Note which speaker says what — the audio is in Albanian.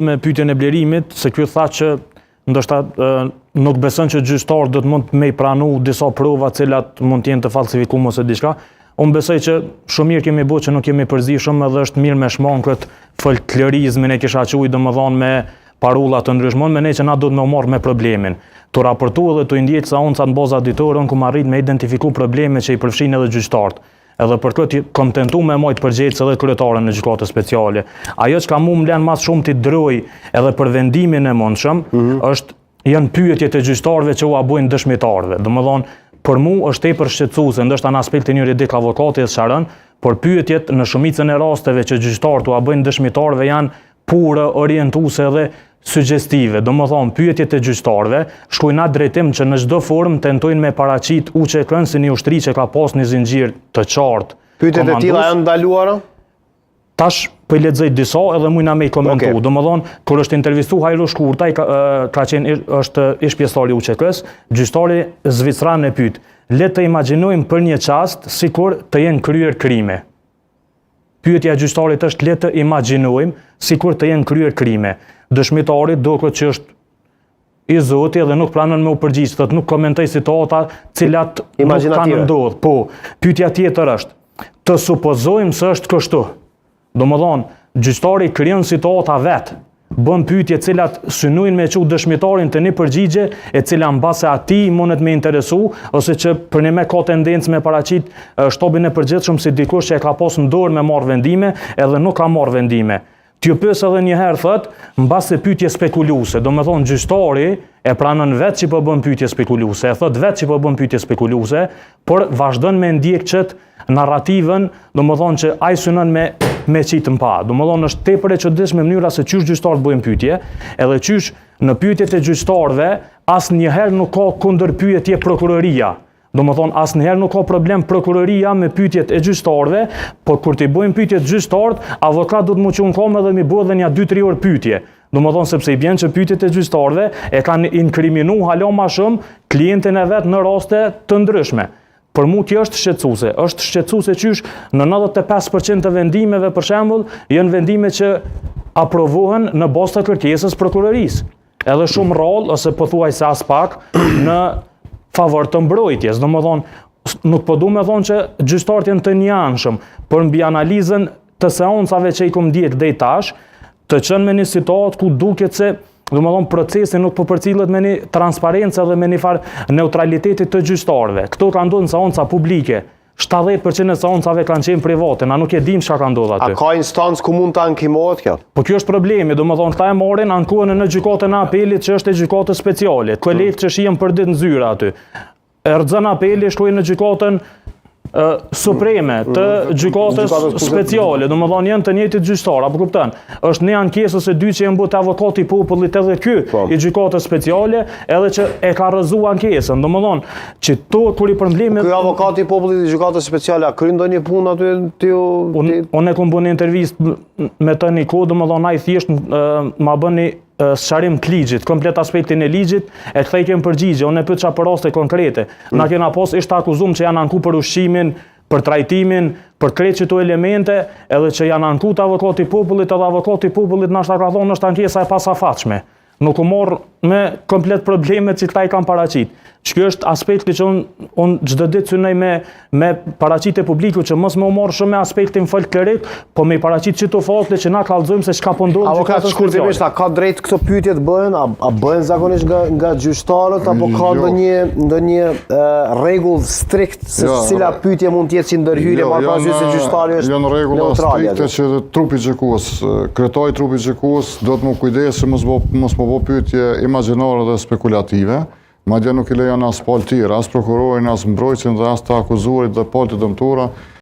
Speaker 1: me pyetjen e blerimit, se ky tha që ndoshta nuk beson që gjyqtarët do të mund me i pranu disa prova të cilat mund të jenë të falsifikuar ose diçka. Unë besoj që shumë mirë kemi bërë që nuk kemi përzihshëm edhe është mirë me shmang këtë folklorizmin e kisha quajtur domethënë me parulla të ndryshmon, me ne që na do të më marr me problemin. Të raportu edhe të ndjek sa unë sa në baza ditore, unë ku arrit me identifiku probleme që i përfshin edhe gjyqtarët. Edhe për këtë kom tentu me majtë përgjegjës edhe kryetaren në gjykatës speciale. Ajo që ka mu më len mas shumë t'i droj edhe për vendimin e mundshëm, janë pyetjet e gjyqtarëve që u abojnë dëshmitarëve. Domethënë, për mu është tepër shqetësuese, ndoshta në aspektin juridik avokati e sharën, por pyetjet në shumicën e rasteve që gjyqtarët u abojnë dëshmitarëve janë pure, orientuese dhe suggestive. Domethënë, pyetjet e gjyqtarëve shkojnë atë drejtim që në çdo formë tentojnë me paraqit UÇK-n si një ushtri që ka pas një zinxhir të qartë.
Speaker 2: Pyetjet e tilla janë ndaluara?
Speaker 1: Tash po i lexoj disa edhe mujna me i komentu. Domethënë, kur është intervistuar Hajru Shkurtaj, është ish pjesëtar i UÇK-s, gjyqtari zvicran e pyet: "Le të imagjinojmë për një çast sikur të jenë kryer krime." Pyetja e gjyqtarit është: "Le të imagjinojmë sikur të jenë kryer krime." Dëshmitari duket që është i zoti dhe nuk pranon me u përgjigj, thotë nuk komentoj situata cilat nuk kanë ndodhur. Po, pyetja tjetër është: "Të supozojmë se është kështu." Domethënë, gjyqtari krijon situata vet, bën pyetje të cilat synojnë me çu dëshmitarin të një përgjigje e cila mbase atij mundet me interesu ose që për ne ka tendencë me paraqit shtopin e përgjithshëm si dikush që e ka pas në dorë me marrë vendime edhe nuk ka marrë vendime. T'ju pyes edhe një herë thot, mbase pyetje spekuluese, domethënë gjyqtari e pranon vetë që po bën pyetje spekuluese, e thot vetë që po bën pyetje spekuluese, por vazhdon me ndjek çet narrativën, domethënë që ai synon me qitë pa. Domethënë është tepër e çuditshme mënyra se çysh gjyqtarët bëjnë pyetje, edhe çysh në pyetjet e gjyqtarëve asnjëherë nuk ka kundërpyetje prokuroria. Domethënë asnjëherë nuk ka problem prokuroria me pyetjet e gjyqtarëve, por kur t'i bëjnë pyetjet gjyqtarët, avokat do të më çon kom edhe mi bëj edhe një 2-3 orë pyetje. Domethënë sepse i vjen që pyetjet e gjyqtarëve e kanë inkriminu hala më shumë klientin e vet në raste të ndryshme. Për mu kjo është shqetësuese. Është shqetësuese qysh në 95% të vendimeve, për shembull, janë vendime që aprovohen në bazë të kërkesës prokurorisë. Edhe shumë rrallë ose pothuajse as pak në favor të mbrojtjes. Domethënë, nuk po du me thonë që gjyqtarët janë të njanshëm, por mbi analizën të seancave që i kom ndjek deri tash, të qenë me një situatë ku duket se domethënë procesi nuk po përcillet me një transparencë dhe me një farë neutralitetit të gjyqtarëve. Këto kanë ndodhur në seanca publike. 70% e seancave kanë qenë private, na nuk e dim çka ka ndodhur aty.
Speaker 2: A ka instancë ku mund të ankimohet kjo?
Speaker 1: Po kjo është problemi, domethënë këta e marrin ankohen në gjykatën e apelit që është e gjykatë speciale. Kolegët që shihen për ditë në zyra aty. Erdhën apeli, shkojnë në gjykatën supreme të gjykatës speciale, domethënë janë të njëjtit gjyqtar, apo kupton? Është një ankesë ose dy që janë bërë avokati i popullit edhe ky i gjykatës speciale, edhe që e ka rrëzuar ankesën. Domethënë, që to kur i problemet
Speaker 2: ky avokati i popullit i gjykatës speciale a kryen ndonjë punë aty ti?
Speaker 1: Unë kom bënë intervistë me të një kohë, domethënë ai thjesht ma bëni sqarim të ligjit, komplet aspektin e ligjit, e këta i kemë përgjigje, unë e pyet çfarë raste konkrete. Na kena pas ishte akuzuar që janë anku për ushqimin, për trajtimin, për krejt çto elemente, edhe që janë anku të avokati i popullit, edhe avokati i popullit na ka thonë është ankesa e pasafatshme. Nuk u morr me komplet problemet që këta i kanë paraqit. Kjo është aspekti që unë çdo ditë synoj me paraqitje publiku që mos më u morr shumë me aspektin folklorik, po me paraqit çto fakte që na kallëzojmë se çka po ndodh.
Speaker 2: Avokat shkurtimisht, a ka drejt këto pyetje të bëhen, a bëhen zakonisht nga gjyqtarët apo ka ndonjë rregull strikt se cila pyetje mund të jetë si ndërhyrje pa parasysh se gjyqtari është
Speaker 3: janë rregulla strikte që trupi gjykues, kryetari i trupit gjykues do të më kujdesë mos më bëj pyetje imagjinore dhe spekulative. Madje nuk i lejon as palë tjera, as prokurorin, as mbrojtësin dhe as të akuzuarit dhe palë të dëmtuara.